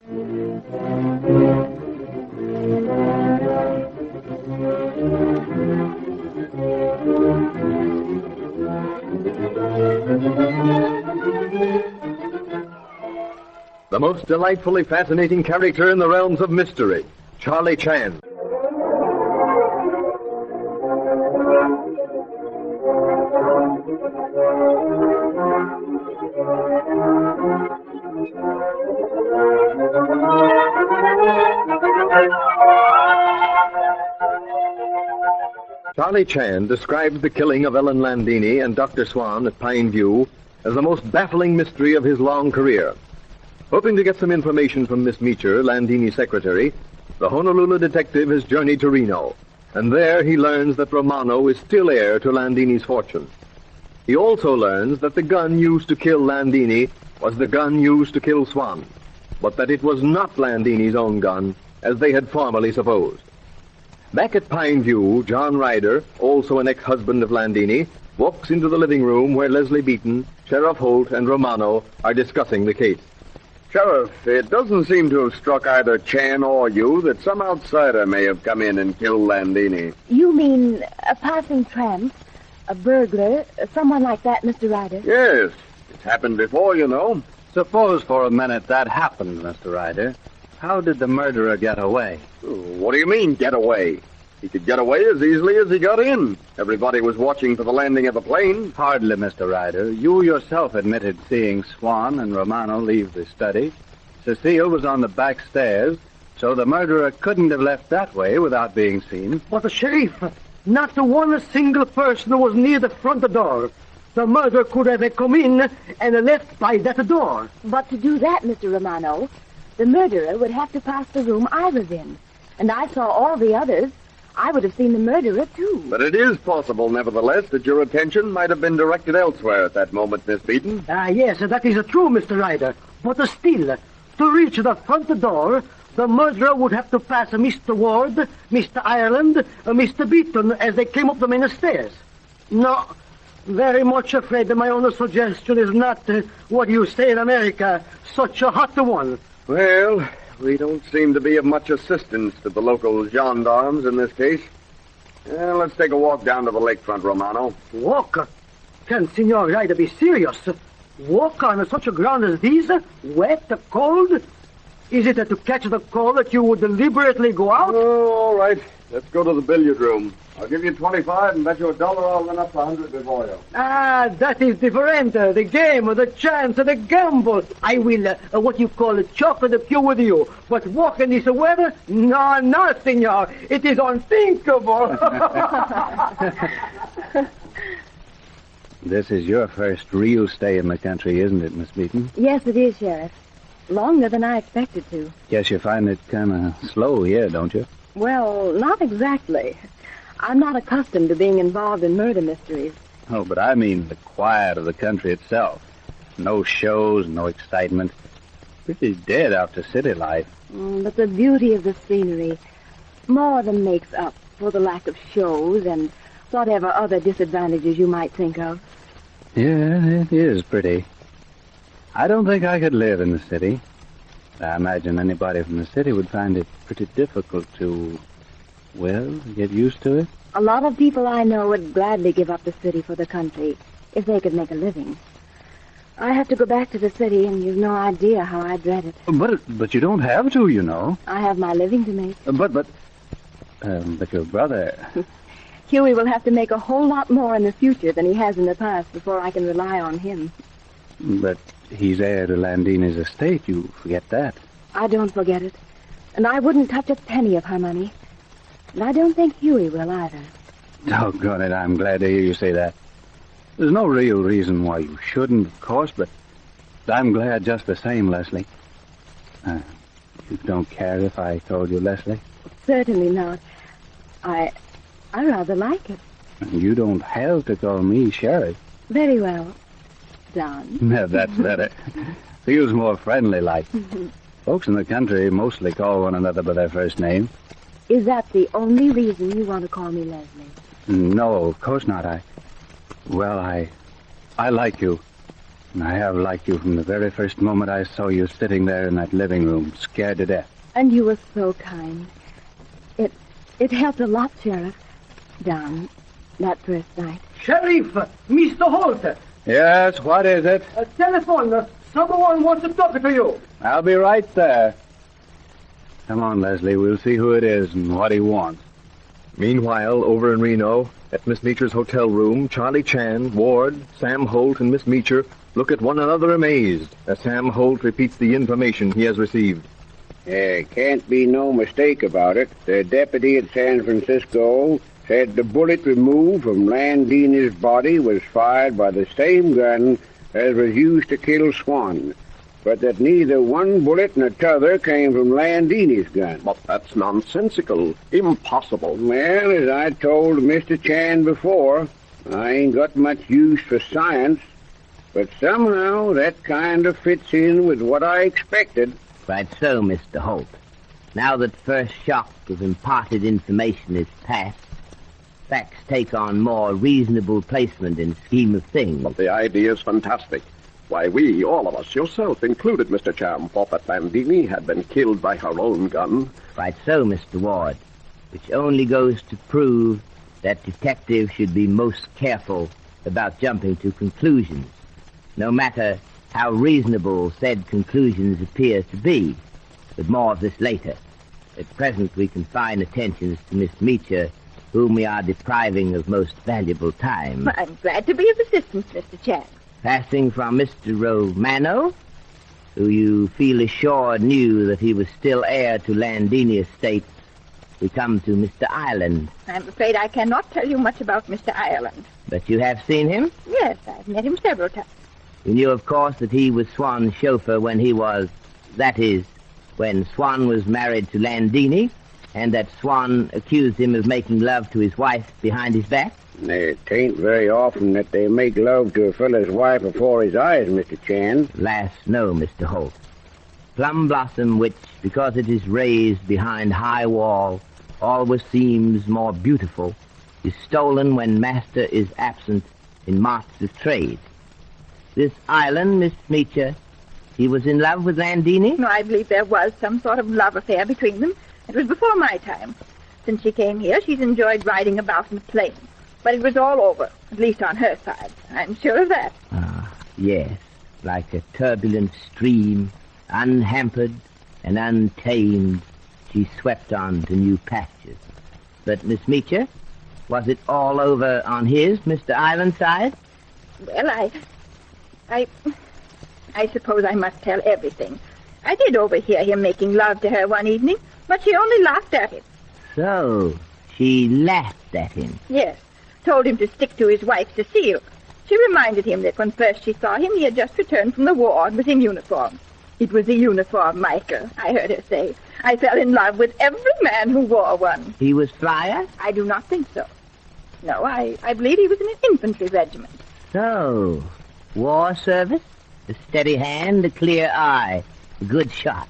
The most delightfully fascinating character in the realms of mystery, Charlie Chan. Charlie Chan describes the killing of Ellen Landini and Dr. Swan at Pine View as the most baffling mystery of his long career. Hoping to get some information from Miss Meacher, Landini's secretary, the Honolulu detective has journeyed to Reno, and there he learns that Romano is still heir to Landini's fortune. He also learns that the gun used to kill Landini was the gun used to kill Swan, but that it was not Landini's own gun, as they had formerly supposed. Back at Pine View, John Ryder, also an ex-husband of Landini, walks into the living room where Leslie Beaton, Sheriff Holt, and Romano are discussing the case. Sheriff, it doesn't seem to have struck either Chan or you that some outsider may have come in and killed Landini. You mean a passing tramp, a burglar, someone like that, Mr. Ryder? Yes, it's happened before, you know. Suppose for a minute that happened, Mr. Ryder. How did the murderer get away? What do you mean, get away? He could get away as easily as he got in. Everybody was watching for the landing of the plane. Hardly, Mr. Ryder. You yourself admitted seeing Swan and Romano leave the study. Cecile was on the back stairs, so the murderer couldn't have left that way without being seen. But the sheriff, not one single person was near the front door. The murderer could have come in and left by that door. But to do that, Mr. Romano, the murderer would have to pass the room I was in. And I saw all the others. I would have seen the murderer, too. But it is possible, nevertheless, that your attention might have been directed elsewhere at that moment, Miss Beaton. Yes, that is true, Mr. Ryder. But still, to reach the front door, the murderer would have to pass Mr. Ward, Mr. Ireland, Mr. Beaton as they came up the main stairs. No, very much afraid that my own suggestion is not what you say in America, such a hot one. Well, we don't seem to be of much assistance to the local gendarmes in this case. Let's take a walk down to the lakefront, Romano. Walk? Can Signor Ryder be serious? Walk on such a ground as these? Wet, cold? Is it to catch the cold that you would deliberately go out? Oh, all right. Let's go to the billiard room. I'll give you 25 and bet you $1 I'll win up to 100 before you. That is different. The game, the chance, the gamble. I will, what you call, chalk the pew with you. But walk in this weather? No, senor. It is unthinkable. This is your first real stay in the country, isn't it, Miss Beaton? Yes, it is, Sheriff. Longer than I expected to. Guess you find it kind of slow here, don't you? Well, not exactly. I'm not accustomed to being involved in murder mysteries. Oh, but I mean the quiet of the country itself. No shows, no excitement. Pretty dead after city life. But the beauty of the scenery more than makes up for the lack of shows and whatever other disadvantages you might think of. Yeah, it is pretty. I don't think I could live in the city. I imagine anybody from the city would find it pretty difficult to, well, get used to it. A lot of people I know would gladly give up the city for the country if they could make a living. I have to go back to the city, and you've no idea how I dread it. But you don't have to, you know. I have my living to make. But your brother... Huey will have to make a whole lot more in the future than he has in the past before I can rely on him. But he's heir to Landini's estate. You forget that. I don't forget it. And I wouldn't touch a penny of her money. And I don't think Huey will either. Doggone it, I'm glad to hear you say that. There's no real reason why you shouldn't, of course, but I'm glad just the same, Leslie. You don't care if I told you, Leslie? Certainly not. I rather like it. You don't have to call me Sheriff. Very well. John. No, that's better. Feels more friendly-like. Folks in the country mostly call one another by their first name. Is that the only reason you want to call me Leslie? No, of course not. I like you. I have liked you from the very first moment I saw you sitting there in that living room, scared to death. And you were so kind. It helped a lot, Sheriff. Down that first night. Sheriff, Mr. Holt. Yes, what is it? A telephone. Someone wants to talk to you. I'll be right there. Come on, Leslie. We'll see who it is and what he wants. Meanwhile, over in Reno, at Miss Meecher's hotel room, Charlie Chan, Ward, Sam Holt, and Miss Meecher look at one another amazed as Sam Holt repeats the information he has received. There can't be no mistake about it. The deputy at San Francisco said the bullet removed from Landini's body was fired by the same gun as was used to kill Swan, but that neither one bullet nor t'other came from Landini's gun. But that's nonsensical. Impossible. Well, as I told Mr. Chan before, I ain't got much use for science, but somehow that kind of fits in with what I expected. Right so, Mr. Holt. Now that first shock of imparted information is past, facts take on more reasonable placement in the scheme of things. But the idea is fantastic. Why, we, all of us, yourself included, Mr. Cham, thought that Landini had been killed by her own gun. Right so, Mr. Ward, which only goes to prove that detectives should be most careful about jumping to conclusions, no matter how reasonable said conclusions appear to be. But more of this later. At present, we confine attentions to Miss Meecher, whom we are depriving of most valuable time. I'm glad to be of assistance, Mr. Chan. Passing from Mr. Romano, who you feel assured knew that he was still heir to Landini estates, we come to Mr. Ireland. I'm afraid I cannot tell you much about Mr. Ireland. But you have seen him? Yes, I've met him several times. You knew, of course, that he was Swan's chauffeur when he was, that is, when Swan was married to Landini, and that Swan accused him of making love to his wife behind his back? It ain't very often that they make love to a fellow's wife before his eyes, Mr. Chan. Alas, no, Mr. Holt. Plum blossom, which, because it is raised behind high wall, always seems more beautiful, is stolen when master is absent in marts of trade. This island, Miss Meecher, he was in love with Landini? No, I believe there was some sort of love affair between them. It was before my time. Since she came here, she's enjoyed riding about in a plane. But it was all over, at least on her side. I'm sure of that. Ah, yes, like a turbulent stream, unhampered and untamed, she swept on to new pastures. But, Miss Meecher, was it all over on his, Mr. Island side? Well, I suppose I must tell everything. I did overhear him making love to her one evening, but she only laughed at him. So, she laughed at him? Yes, told him to stick to his wife, Cecile. She reminded him that when first she saw him, he had just returned from the war and was in uniform. It was a uniform, Michael, I heard her say. I fell in love with every man who wore one. He was flyer? I do not think so. No, I believe he was in an infantry regiment. So, war service? A steady hand, a clear eye, a good shot.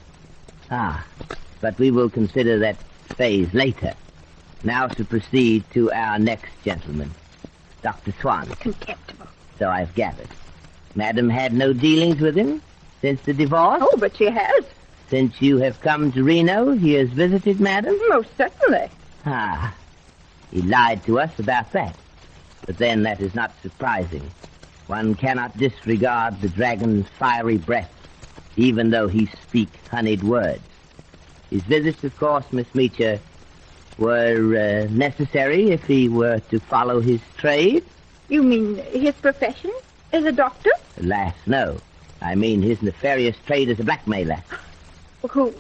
Ah, but we will consider that phase later. Now to proceed to our next gentleman, Dr. Swan. Contemptible. So I've gathered. Madam had no dealings with him since the divorce? Oh, but she has. Since you have come to Reno, he has visited Madam? Most certainly. Ah, he lied to us about that. But then that is not surprising. One cannot disregard the dragon's fiery breath, even though he speak honeyed words. His visits, of course, Miss Meecher, were necessary if he were to follow his trade. You mean his profession as a doctor? Alas, no. I mean his nefarious trade as a blackmailer. Who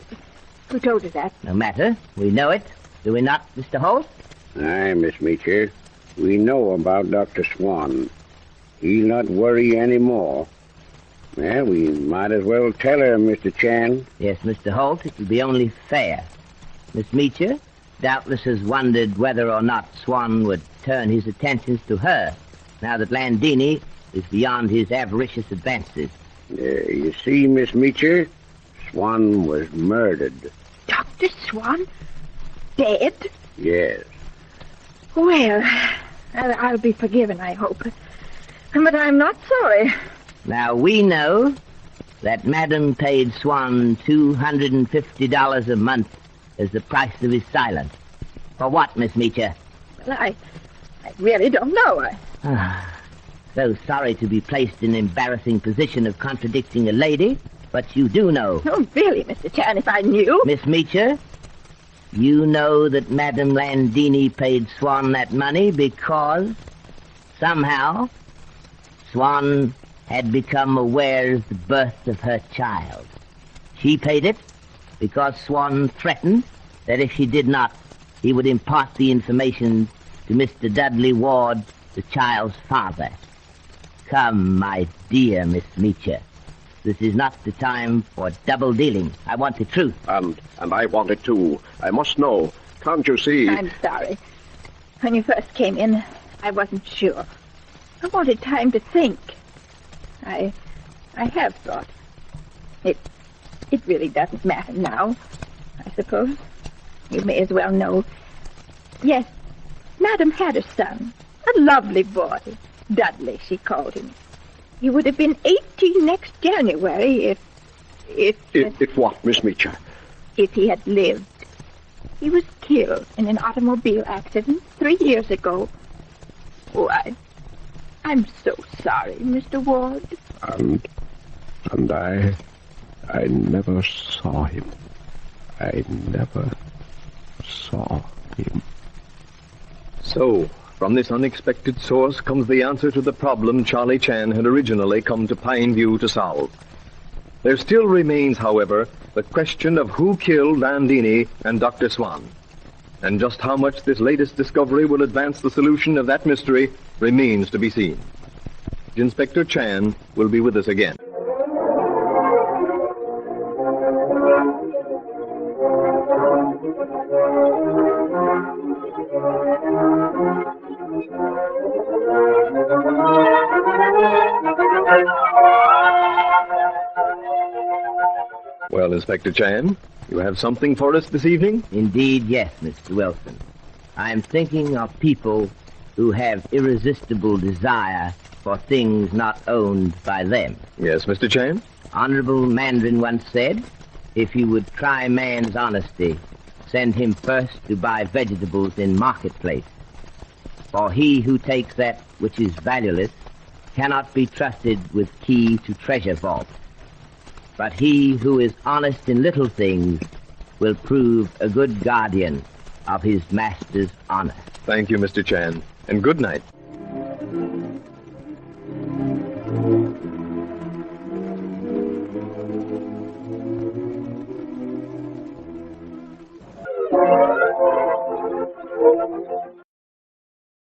told you that? No matter. We know it. Do we not, Mr. Holt? Aye, Miss Meecher. We know about Dr. Swan. He'll not worry any more. Well, we might as well tell her, Mr. Chan. Yes, Mr. Holt, it will be only fair. Miss Meecher doubtless has wondered whether or not Swan would turn his attentions to her, now that Landini is beyond his avaricious advances. You see, Miss Meecher, Swan was murdered. Dr. Swan? Dead? Yes. Well, I'll be forgiven, I hope. But I'm not sorry. Now, we know that Madam paid Swan $250 a month as the price of his silence. For what, Miss Meacher? Well, I really don't know. So sorry to be placed in an embarrassing position of contradicting a lady, but you do know. Oh, really, Mr. Chan, if I knew. Miss Meacher, you know that Madam Landini paid Swan that money because, somehow, Swan had become aware of the birth of her child. She paid it because Swan threatened that if she did not, he would impart the information to Mr. Dudley Ward, the child's father. Come, my dear Miss Meacher. This is not the time for double dealing. I want the truth. And I want it too. I must know. Can't you see? I'm sorry. When you first came in, I wasn't sure. I wanted time to think. I have thought. It really doesn't matter now, I suppose. You may as well know. Yes, Madam had a son. A lovely boy. Dudley, she called him. He would have been 18 next January If what, Miss Meacher? if he had lived. He was killed in an automobile accident 3 years ago. Oh, I'm so sorry, Mr. Ward. And I never saw him. I never saw him. So, from this unexpected source comes the answer to the problem Charlie Chan had originally come to Pine View to solve. There still remains, however, the question of who killed Landini and Dr. Swan. And just how much this latest discovery will advance the solution of that mystery remains to be seen. Inspector Chan will be with us again. Well, Inspector Chan, you have something for us this evening? Indeed, yes, Mr. Wilson. I am thinking of people who have irresistible desire for things not owned by them. Yes, Mr. Chan? Honorable Mandarin once said, if you would try man's honesty, send him first to buy vegetables in marketplace. For he who takes that which is valueless cannot be trusted with key to treasure vault. But he who is honest in little things will prove a good guardian of his master's honor. Thank you, Mr. Chan, and good night.